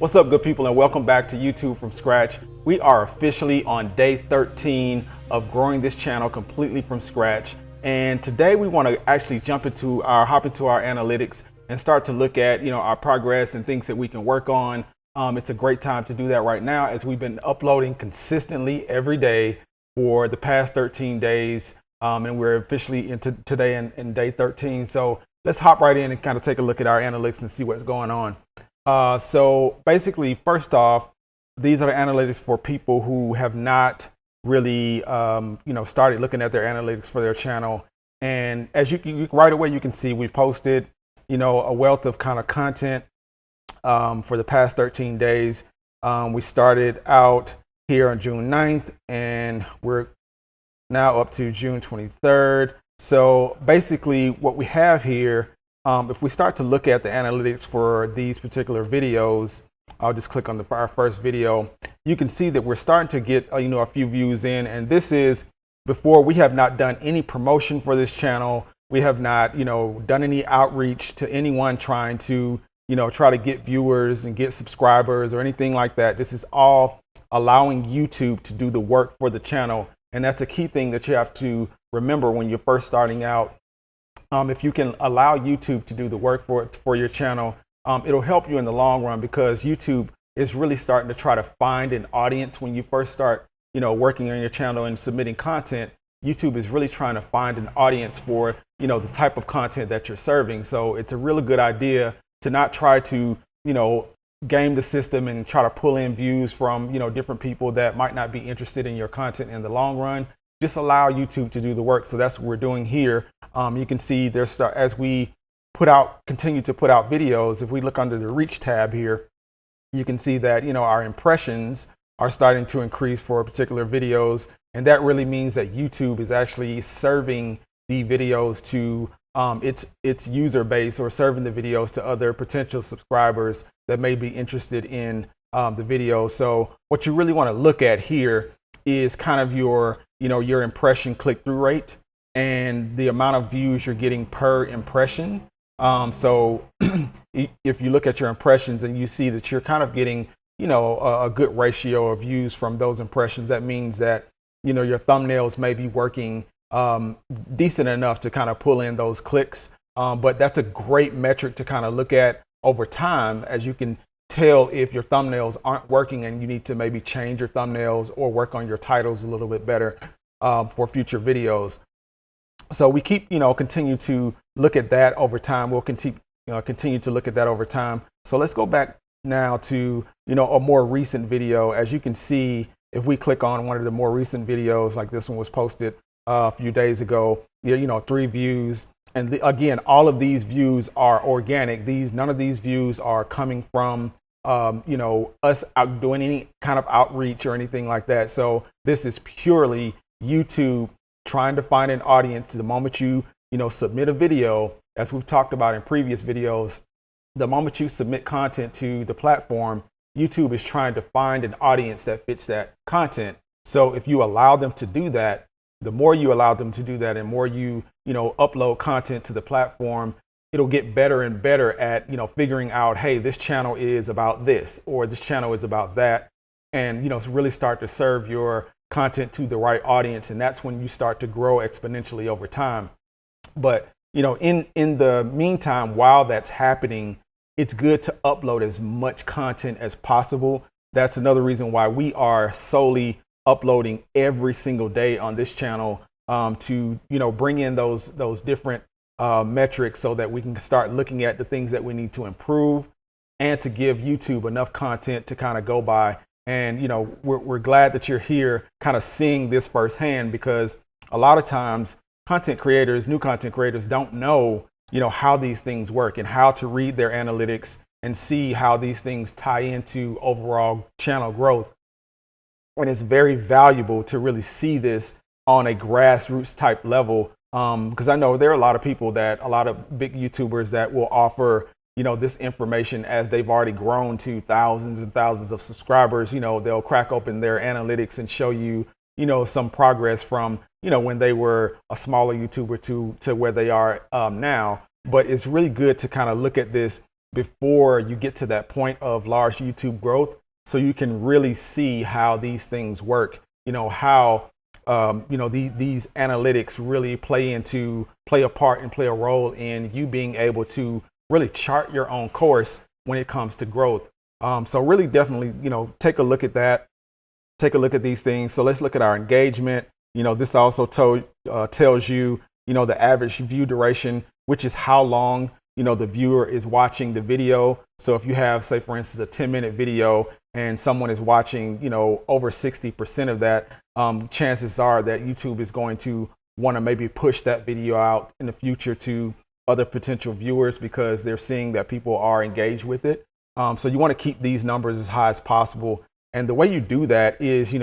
What's up, good people, and welcome back to YouTube from scratch. We are officially on day 13 of growing this channel completely from scratch. And today we want to actually hop into our analytics and start to look at, our progress and things that we can work on. It's a great time to do that right now, as we've been uploading consistently every day for the past 13 days. And we're officially into today in day 13. So let's hop right in and kind of take a look at our analytics and see what's going on. So basically, first off, these are the analytics for people who have not really, started looking at their analytics for their channel. And as you right away, you can see we've posted, a wealth of kind of content for the past 13 days. We started out here on June 9th, and we're now up to June 23rd. So basically, what we have here, if we start to look at the analytics for these particular videos, I'll just click on our first video. You can see that we're starting to get, a few views in, and this is before we have not done any promotion for this channel. We have not, done any outreach to anyone trying to, try to get viewers and get subscribers or anything like that. This is all allowing YouTube to do the work for the channel. And that's a key thing that you have to remember when you're first starting out. If you can allow YouTube to do the work for your channel, it'll help you in the long run, because YouTube is really starting to try to find an audience when you first start, working on your channel and submitting content. YouTube is really trying to find an audience for, the type of content that you're serving. So it's a really good idea to not try to, game the system and try to pull in views from, different people that might not be interested in your content in the long run. Just allow YouTube to do the work. So that's what we're doing here. You can see as we continue to put out videos, if we look under the reach tab here, you can see that, our impressions are starting to increase for particular videos. And that really means that YouTube is actually serving the videos to its user base, or serving the videos to other potential subscribers that may be interested in the video. So what you really want to look at here is kind of your impression click-through rate and the amount of views you're getting per impression. So if you look at your impressions and you see that you're kind of getting, a good ratio of views from those impressions, that means that, your thumbnails may be working decent enough to kind of pull in those clicks. But that's a great metric to kind of look at over time, as you can tell if your thumbnails aren't working and you need to maybe change your thumbnails or work on your titles a little bit better for future videos. So we keep, continue to look at that over time. We'll continue to look at that over time. So let's go back now to, a more recent video. As you can see, if we click on one of the more recent videos, like this one was posted a few days ago, 3 views. And again, all of these views are organic. None of these views are coming from, us out doing any kind of outreach or anything like that. So this is purely YouTube trying to find an audience. The moment you, submit a video, as we've talked about in previous videos, the moment you submit content to the platform, YouTube is trying to find an audience that fits that content. So if you allow them to do that, the more you allow them to do that and more you, upload content to the platform, it'll get better and better at, figuring out, hey, this channel is about this, or this channel is about that. And, really start to serve your content to the right audience. And that's when you start to grow exponentially over time. But, in the meantime, while that's happening, it's good to upload as much content as possible. That's another reason why we are solely uploading every single day on this channel, to, bring in those different metrics, so that we can start looking at the things that we need to improve, and to give YouTube enough content to kind of go by. And, we're glad that you're here kind of seeing this firsthand, because a lot of times new content creators don't know, how these things work and how to read their analytics and see how these things tie into overall channel growth. And it's very valuable to really see this on a grassroots type level. Because I know there are a lot of big YouTubers that will offer, this information as they've already grown to thousands and thousands of subscribers. They'll crack open their analytics and show you, some progress from, when they were a smaller YouTuber to where they are now. But it's really good to kind of look at this before you get to that point of large YouTube growth, so you can really see how these things work. How these analytics really play a part and play a role in you being able to really chart your own course when it comes to growth. So really definitely, take a look at that. Take a look at these things. So let's look at our engagement. This also tells you, the average view duration, which is how long, the viewer is watching the video. So if you have, say, for instance, a 10-minute video and someone is watching, over 60% of that, chances are that YouTube is going to want to maybe push that video out in the future to other potential viewers because they're seeing that people are engaged with it. So you want to keep these numbers as high as possible. And the way you do that is,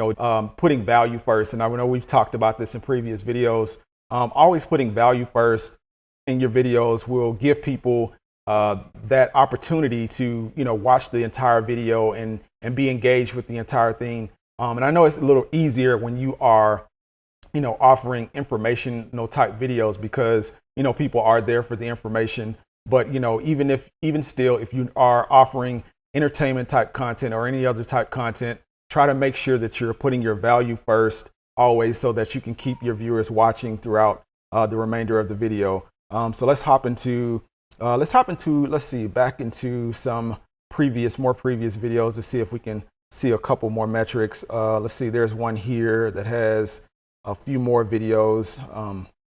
putting value first. And I know we've talked about this in previous videos. Always putting value first in your videos will give people that opportunity to, watch the entire video and be engaged with the entire thing. And I know it's a little easier when you are, offering informational type videos because, people are there for the information. But, even still, if you are offering entertainment type content or any other type content, try to make sure that you're putting your value first always so that you can keep your viewers watching throughout the remainder of the video. So let's hop into back into some more previous videos to see if we can see a couple more metrics. Let's see, there's one here that has a few more videos.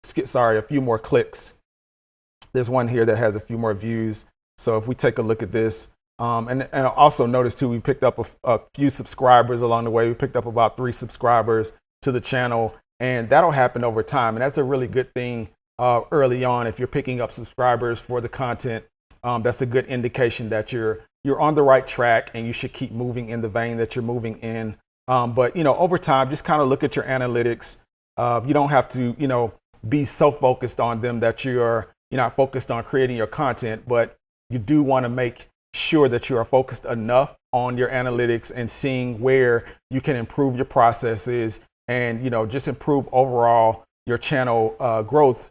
A few more clicks. There's one here that has a few more views. So if we take a look at this, and also notice too, we picked up a few subscribers along the way. We picked up about 3 subscribers to the channel, and that'll happen over time. And that's a really good thing early on. If you're picking up subscribers for the content, that's a good indication that you're on the right track and you should keep moving in the vein that you're moving in. But over time, just kind of look at your analytics. You don't have to, be so focused on them that you're not focused on creating your content, but you do want to make sure that you are focused enough on your analytics and seeing where you can improve your processes and, just improve overall your channel growth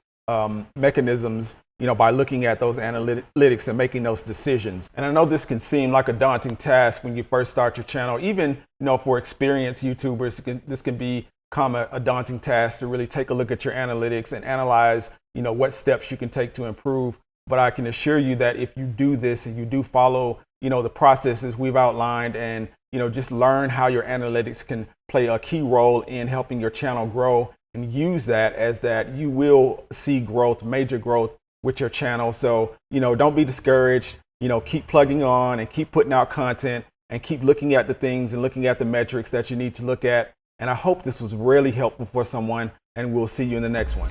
mechanisms, by looking at those analytics and making those decisions. And I know this can seem like a daunting task when you first start your channel. Even, for experienced YouTubers, this can become a daunting task to really take a look at your analytics and analyze, what steps you can take to improve. But I can assure you that if you do this and you do follow, the processes we've outlined and, just learn how your analytics can play a key role in helping your channel grow and use that as that, you will see growth, major growth with your channel. So, don't be discouraged, keep plugging on and keep putting out content and keep looking at the things and looking at the metrics that you need to look at. And I hope this was really helpful for someone, and we'll see you in the next one.